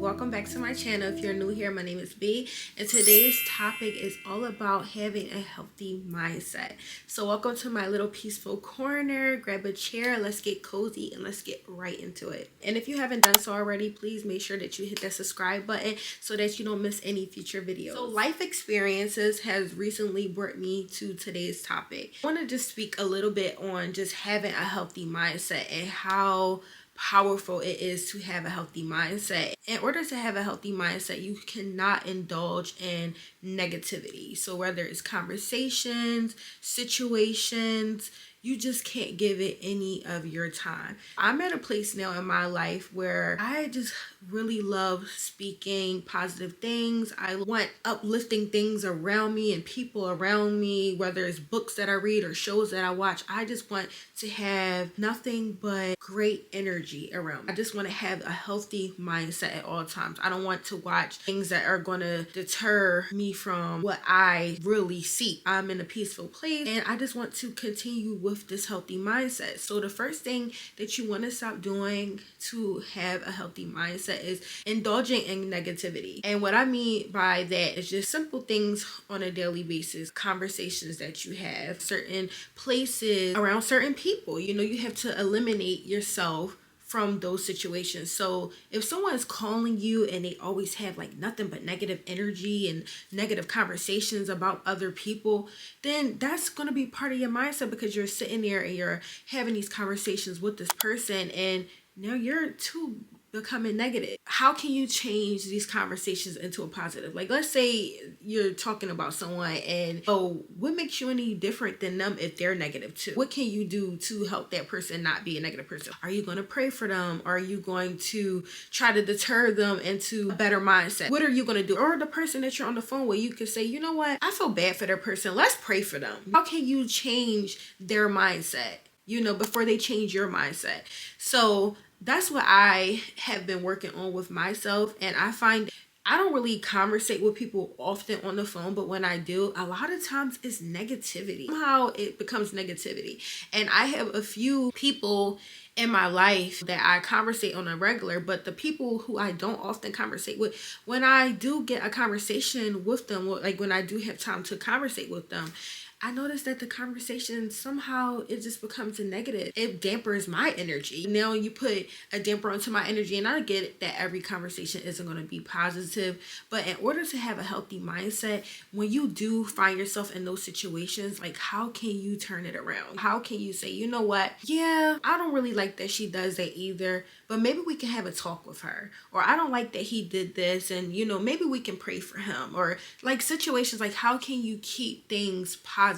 welcome back to my channel. If you're new here, my name is B, and today's topic is all about having a healthy mindset. So welcome to my little peaceful corner. Grab a chair, let's get cozy, and let's get right into it. And if you haven't done so already, please make sure that you hit that subscribe button so that you don't miss any future videos. So life experiences has recently brought me to today's topic. I want to just speak a little bit on just having a healthy mindset and how powerful it is to have a healthy mindset. In order to have a healthy mindset, you cannot indulge in negativity. So whether it's conversations, situations, you just can't give it any of your time. I'm at a place now in my life where I just really love speaking positive things. I want uplifting things around me and people around me, whether it's books that I read or shows that I watch. I just want to have nothing but great energy around me. I just want to have a healthy mindset at all times. I don't want to watch things that are going to deter me from what I really seek. I'm in a peaceful place and I just want to continue with this healthy mindset. So the first thing that you want to stop doing to have a healthy mindset is indulging in negativity. And what I mean by that is just simple things on a daily basis, conversations that you have, certain places around certain people. You know, you have to eliminate yourself from those situations. So if someone's calling you and they always have like nothing but negative energy and negative conversations about other people, then that's going to be part of your mindset, because you're sitting there and you're having these conversations with this person and now you're too becoming negative. How can you change these conversations into a positive? Like, let's say you're talking about someone and what makes you any different than them if they're negative too? What can you do to help that person not be a negative person? Are you going to pray for them? Are you going to try to deter them into a better mindset? What are you going to do? Or the person that you're on the phone with, you can say, you know what, I feel bad for their person, let's pray for them. How can you change their mindset, you know, before they change your mindset? So that's what I have been working on with myself. And I find I don't really conversate with people often on the phone, but when I do, a lot of times it's negativity. Somehow it becomes negativity. And I have a few people in my life that I conversate on a regular, but the people who I don't often conversate with, when I do get a conversation with them, like when I do have time to conversate with them, I noticed that the conversation somehow it just becomes a negative. It dampers my energy. Now you put a damper onto my energy, and I get it that every conversation isn't going to be positive. But in order to have a healthy mindset, when you do find yourself in those situations, like how can you turn it around? How can you say, you know what? Yeah, I don't really like that she does that either, but maybe we can have a talk with her. Or I don't like that he did this, and you know, maybe we can pray for him. Or like situations like how can you keep things positive?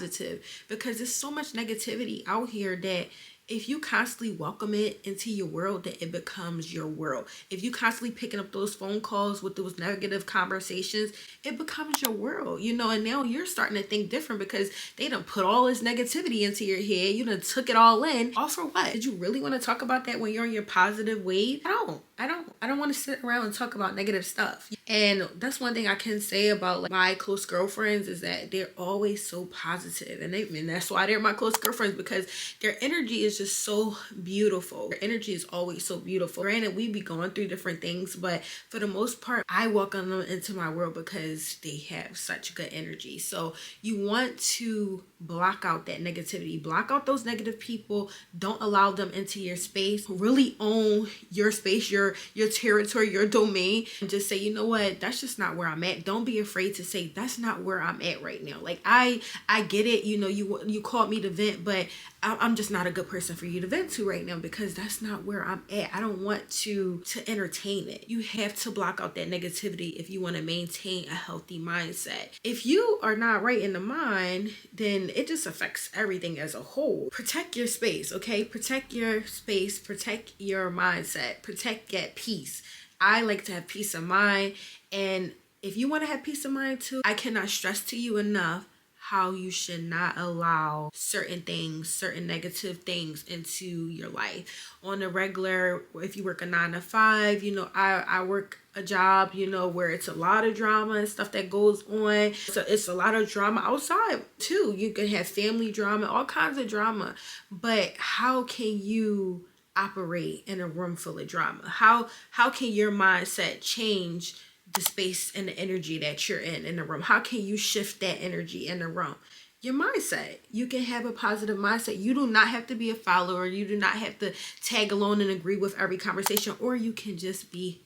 Because there's so much negativity out here that if you constantly welcome it into your world, that it becomes your world. If you constantly picking up those phone calls with those negative conversations, it becomes your world, you know. And now you're starting to think different because they done put all this negativity into your head. You done took it all in. All for what? Did you really want to talk about that when you're on your positive wave? I don't want to sit around and talk about negative stuff. And that's one thing I can say about like my close girlfriends is that they're always so positive, and that's why they're my close girlfriends, because their energy is just so beautiful. Their energy is always so beautiful. Granted, we be going through different things, but for the most part, I welcome them into my world because they have such good energy. So you want to block out that negativity, block out those negative people. Don't allow them into your space. Really own your space, your territory, your domain, and just say, you know what, that's just not where I'm at. Don't be afraid to say that's not where I'm at right now. Like I get it, you know, you called me to vent, but I'm just not a good person for you to vent to right now, because that's not where I'm at. I don't want to entertain it. You have to block out that negativity if you want to maintain a healthy mindset. If you are not right in the mind, then it just affects everything as a whole. Protect your space, okay? Protect your space, protect your mindset, protect that peace. I like to have peace of mind, and if you want to have peace of mind too, I cannot stress to you enough how you should not allow certain things, certain negative things into your life. On a regular, if you work a 9 to 5, you know, I work a job, you know, where it's a lot of drama and stuff that goes on. So it's a lot of drama outside too. You can have family drama, all kinds of drama. But how can you operate in a room full of drama? How can your mindset change the space and the energy that you're in the room? How can you shift that energy in the room? Your mindset. You can have a positive mindset. You do not have to be a follower. You do not have to tag along and agree with every conversation, or you can just be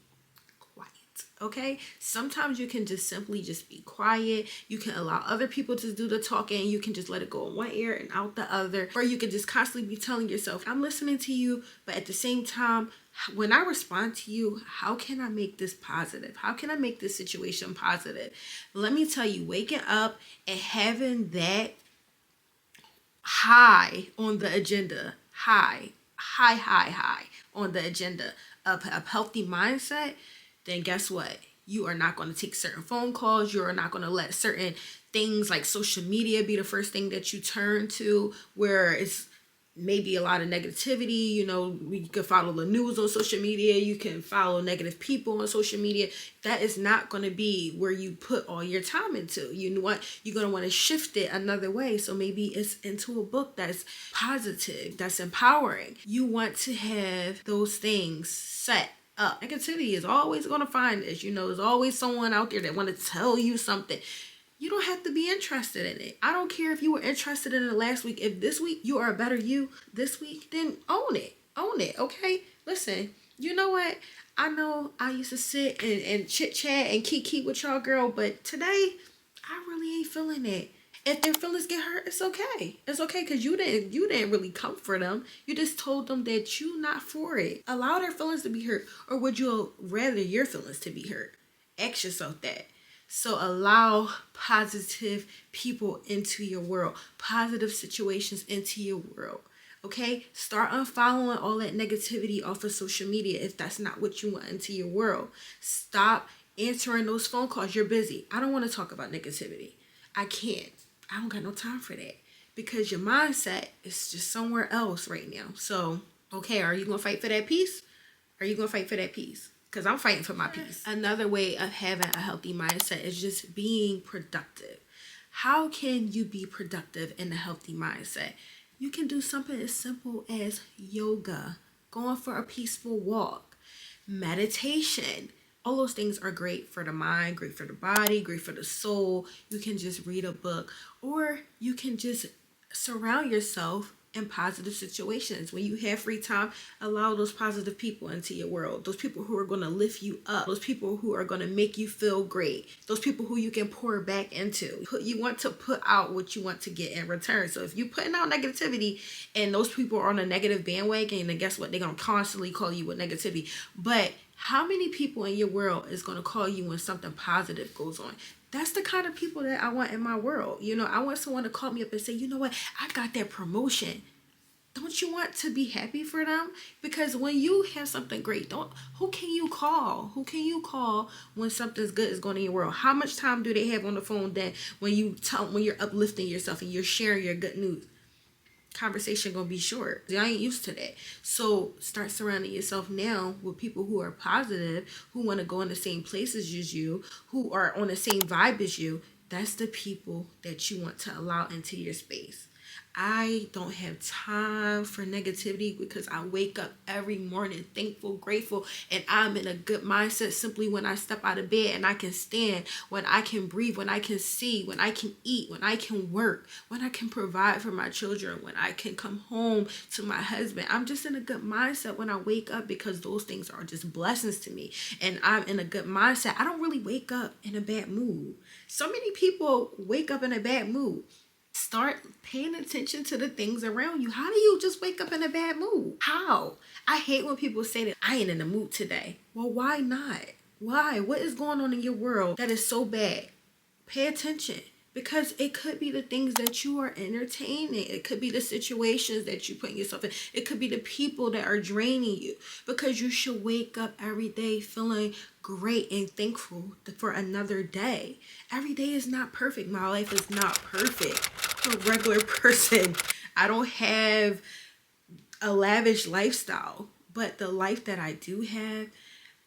quiet. Okay, sometimes you can just simply just be quiet. You can allow other people to do the talking. You can just let it go in one ear and out the other, or you can just constantly be telling yourself, I'm listening to you, but at the same time, when I respond to you, how can I make this positive? How can I make this situation positive? Let me tell you, waking up and having that high on the agenda, high on the agenda of a healthy mindset, then guess what? You are not going to take certain phone calls. You are not going to let certain things like social media be the first thing that you turn to, where it's maybe a lot of negativity. You know, you can follow the news on social media. You can follow negative people on social media. That is not going to be where you put all your time into. You know what? You're going to want to shift it another way. So maybe it's into a book that's positive, that's empowering. You want to have those things set up. Negativity is always going to find this. You know, there's always someone out there that want to tell you something. You don't have to be interested in it. I don't care if you were interested in it last week. If this week you are a better you this week, then own it. Own it, okay? Listen, you know what? I know I used to sit and chit-chat and kiki with y'all, girl, but today, I really ain't feeling it. If their feelings get hurt, it's okay. It's okay, because you didn't really comfort them. You just told them that you not for it. Allow their feelings to be hurt. Or would you rather your feelings to be hurt? Ask yourself that. So allow positive people into your world, positive situations into your world. Okay? Start unfollowing all that negativity off of social media if that's not what you want into your world. Stop answering those phone calls. You're busy. I don't want to talk about negativity. I can't. I don't got no time for that, because your mindset is just somewhere else right now. So, okay, are you going to fight for that peace? Are you going to fight for that peace? Because I'm fighting for my peace. Another way of having a healthy mindset is just being productive. How can you be productive in a healthy mindset? You can do something as simple as yoga, going for a peaceful walk, meditation. All those things are great for the mind, great for the body, great for the soul. You can just read a book, or you can just surround yourself in positive situations. When you have free time, allow those positive people into your world. Those people who are going to lift you up. Those people who are going to make you feel great. Those people who you can pour back into. You want to put out what you want to get in return. So if you're putting out negativity and those people are on a negative bandwagon, then guess what? They're going to constantly call you with negativity. But how many people in your world is going to call you when something positive goes on? That's the kind of people that I want in my world. You know, I want someone to call me up and say, you know what, I got that promotion. Don't you want to be happy for them? Because when you have something great, who can you call? Who can you call when something's good is going in your world? How much time do they have on the phone then when you're uplifting yourself and you're sharing your good news? Conversation gonna be short. I ain't used to that. So start surrounding yourself now with people who are positive, who want to go in the same places as you, who are on the same vibe as you. That's the people that you want to allow into your space. I don't have time for negativity, because I wake up every morning thankful, grateful, and I'm in a good mindset simply when I step out of bed and I can stand, when I can breathe, when I can see, when I can eat, when I can work, when I can provide for my children, when I can come home to my husband. I'm just in a good mindset when I wake up, because those things are just blessings to me, and I'm in a good mindset. I don't really wake up in a bad mood. So many people wake up in a bad mood. Start paying attention to the things around you. How do you just wake up in a bad mood? How? I hate when people say that I ain't in the mood today. Well, why not? Why? What is going on in your world that is so bad? Pay attention. Because it could be the things that you are entertaining. It could be the situations that you put yourself in. It could be the people that are draining you. Because you should wake up every day feeling great and thankful for another day. Every day is not perfect. My life is not perfect. I'm a regular person. I don't have a lavish lifestyle. But the life that I do have,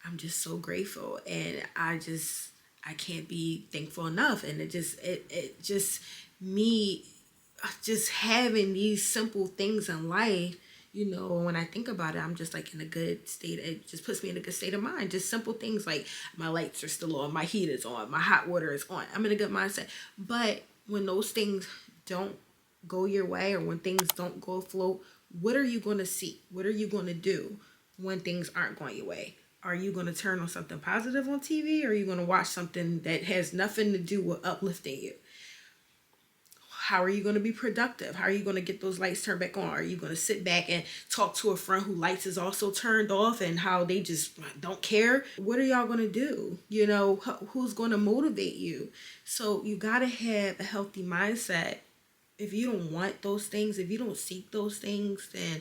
I'm just so grateful. And I can't be thankful enough. And it just me just having these simple things in life You know, when I think about it, I'm just like in a good state. It just puts me in a good state of mind. Just simple things like my lights are still on, my heat is on, my hot water is on. I'm in a good mindset. But when those things don't go your way, or when things don't go afloat, what are you going to see? What are you going to do when things aren't going your way? Are you going to turn on something positive on TV, or are you going to watch something that has nothing to do with uplifting you? How are you going to be productive? How are you going to get those lights turned back on? Are you going to sit back and talk to a friend who lights is also turned off and how they just don't care? What are y'all going to do? You know, who's going to motivate you? So you got to have a healthy mindset. If you don't want those things, if you don't seek those things, then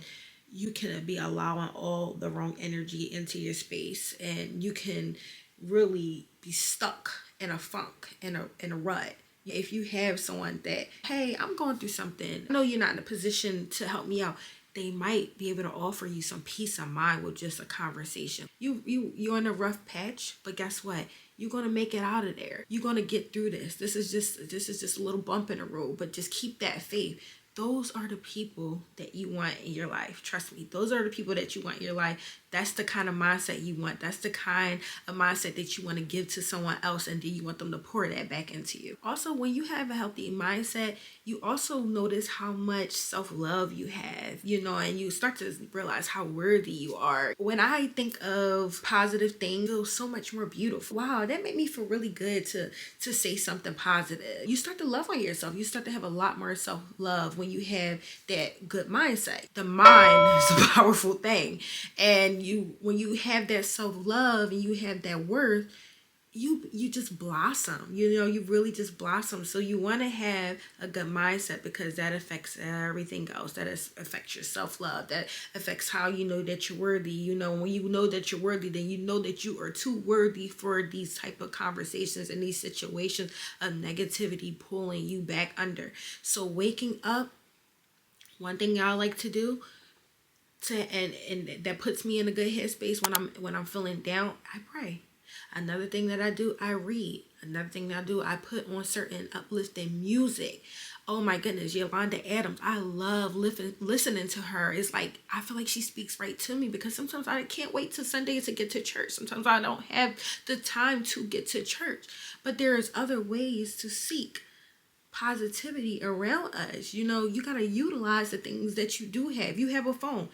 you can be allowing all the wrong energy into your space, and you can really be stuck in a funk, in a rut. If you have someone that, hey, I'm going through something, I know you're not in a position to help me out, they might be able to offer you some peace of mind with just a conversation. You're in a rough patch, but guess what? You're gonna make it out of there. You're gonna get through this. This is just a little bump in the road, but just keep that faith. Those are the people that you want in your life. Trust me, those are the people that you want in your life. That's the kind of mindset you want. That's the kind of mindset that you want to give to someone else, and then you want them to pour that back into you. Also, when you have a healthy mindset, you also notice how much self-love you have, you know, and you start to realize how worthy you are. When I think of positive things, it feels so much more beautiful. Wow, that made me feel really good to say something positive. You start to love on yourself. You start to have a lot more self-love when you have that good mindset. The mind is a powerful thing, and when you have that self-love and you have that worth, you just blossom. You know, you really just blossom. So you want to have a good mindset, because that affects everything else. That affects your self-love. That affects how you know that you're worthy. You know, when you know that you're worthy, then you know that you are too worthy for these type of conversations and these situations of negativity pulling you back under. So waking up, one thing I like to do, and that puts me in a good headspace when I'm feeling down, I pray. Another thing that I do, I read. Another thing that I do, I put on certain uplifting music. Oh my goodness, Yolanda Adams, I love listening to her. It's like, I feel like she speaks right to me, because sometimes I can't wait till Sunday to get to church. Sometimes I don't have the time to get to church, but there's other ways to seek positivity around us. You know, you got to utilize the things that you do have. You have a phone.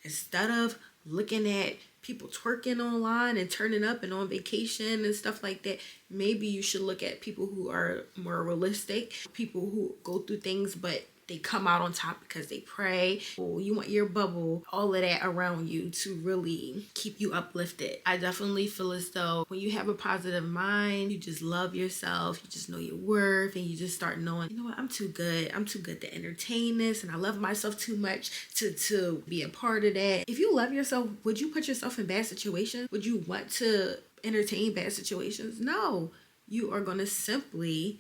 Instead of looking at people twerking online and turning up and on vacation and stuff like that, maybe you should look at people who are more realistic, people who go through things but they come out on top because they pray. Or you want your bubble, all of that around you to really keep you uplifted. I definitely feel as though when you have a positive mind, you just love yourself, you just know your worth, and you just start knowing, you know what, I'm too good. I'm too good to entertain this, and I love myself too much to be a part of that. If you love yourself, would you put yourself in bad situations? Would you want to entertain bad situations? No. You are going to simply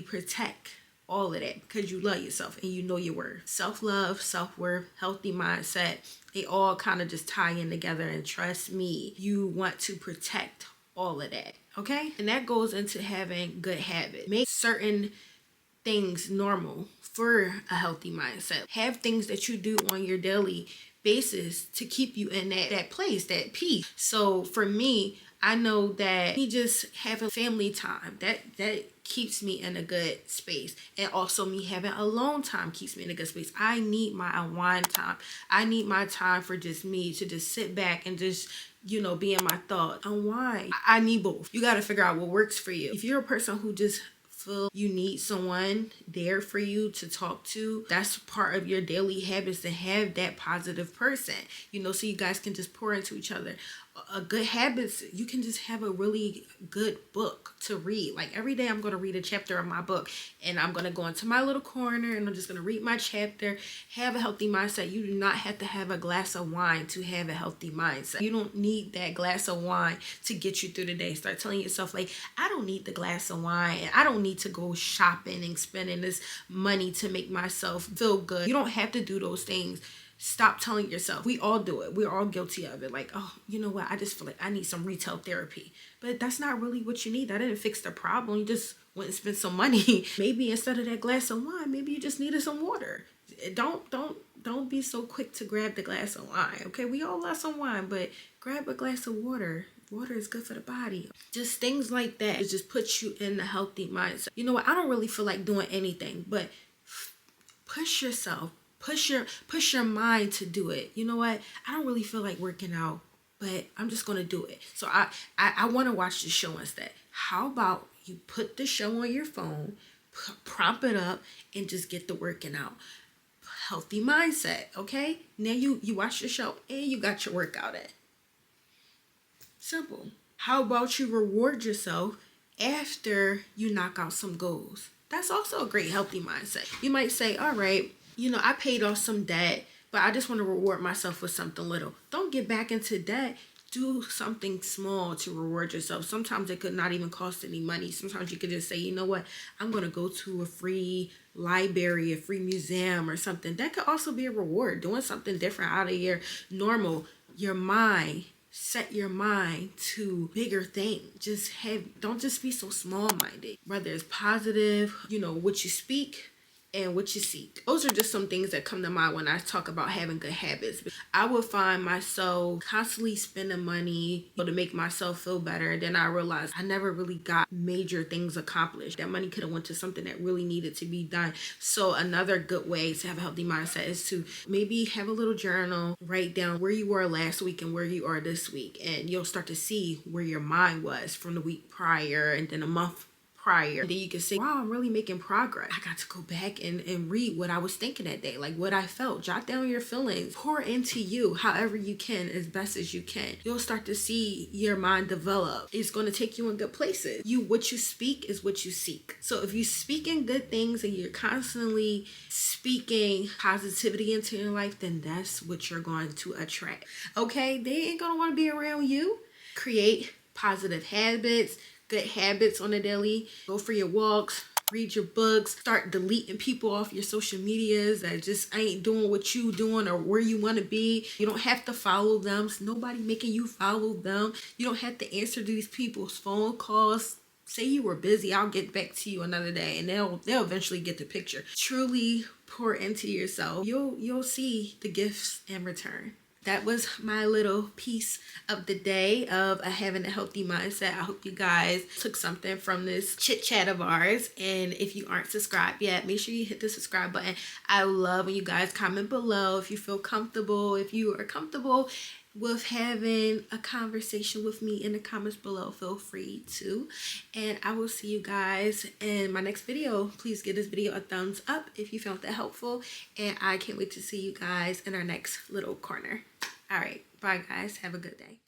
protect all of that because you love yourself and you know your worth. Self-love, self-worth, healthy mindset, they all kind of just tie in together, and trust me, you want to protect all of that, okay? And that goes into having good habits. Make certain things normal for a healthy mindset. Have things that you do on your daily basis to keep you in that place, that peace. So for me, I know that me just having family time, that keeps me in a good space. And also me having alone time keeps me in a good space. I need my unwind time. I need my time for just me to just sit back and just, you know, be in my thought. Unwind. I need both. You got to figure out what works for you. If you're a person who just feel you need someone there for you to talk to, that's part of your daily habits, to have that positive person, you know, so you guys can just pour into each other. A good habits, you can just have a really good book to read. Like every day I'm going to read a chapter of my book, and I'm going to go into my little corner and I'm just going to read my chapter. Have a healthy mindset. You do not have to have a glass of wine to have a healthy mindset. You don't need that glass of wine to get you through the day. Start telling yourself, like, I don't need the glass of wine, and I don't need to go shopping and spending this money to make myself feel good. You don't have to do those things. Stop telling yourself. We all do it. We're all guilty of it. Like, oh, you know what? I just feel like I need some retail therapy. But that's not really what you need. That didn't fix the problem. You just went and spent some money. Maybe instead of that glass of wine, maybe you just needed some water. Don't don't be so quick to grab the glass of wine. Okay, we all love some wine, but grab a glass of water. Water is good for the body. Just things like that. It just puts you in a healthy mindset. You know what? I don't really feel like doing anything, but push yourself. Push your mind to do it. You know what? I don't really feel like working out, but I'm just gonna do it. So I want to watch the show instead. How about you put the show on your phone, prop it up, and just get the working out. Healthy mindset. Okay, now you watch the show and you got your workout in. Simple. How about you reward yourself after you knock out some goals? That's also a great healthy mindset. You might say, all right, you know, I paid off some debt, but I just want to reward myself with something little. Don't get back into debt. Do something small to reward yourself. Sometimes it could not even cost any money. Sometimes you could just say, you know what, I'm going to go to a free library, a free museum or something. That could also be a reward. Doing something different out of your normal, your mind. Set your mind to bigger things. Don't just be so small-minded. Whether it's positive, you know, what you speak and what you seek. Those are just some things that come to mind when I talk about having good habits. I would find myself constantly spending money to make myself feel better. And then I realized I never really got major things accomplished. That money could have went to something that really needed to be done. So another good way to have a healthy mindset is to maybe have a little journal, write down where you were last week and where you are this week. And you'll start to see where your mind was from the week prior and then a month prior. And then you can say, wow, I'm really making progress. I got to go back and read what I was thinking that day, like what I felt. Jot down your feelings. Pour into you however you can, as best as you can. You'll start to see your mind develop. It's going to take you in good places. What you speak is what you seek. So if you speak in good things and you're constantly speaking positivity into your life, then that's what you're going to attract. Okay? They ain't going to want to be around you. Create positive habits. Good habits on a daily. Go for your walks, read your books, start deleting people off your social medias that just ain't doing what you doing or where you want to be. You don't have to follow them. It's nobody making you follow them. You don't have to answer these people's phone calls. Say you were busy, I'll get back to you another day, and they'll eventually get the picture. Truly pour into yourself. You'll see the gifts in return. That was my little piece of the day of having a healthy mindset. I hope you guys took something from this chit chat of ours. And if you aren't subscribed yet, make sure you hit the subscribe button. I love when you guys comment below if you feel comfortable. If you are comfortable with having a conversation with me in the comments below, feel free to. And I will see you guys in my next video. Please give this video a thumbs up if you found that helpful. And I can't wait to see you guys in our next little corner. All right, bye guys. Have a good day.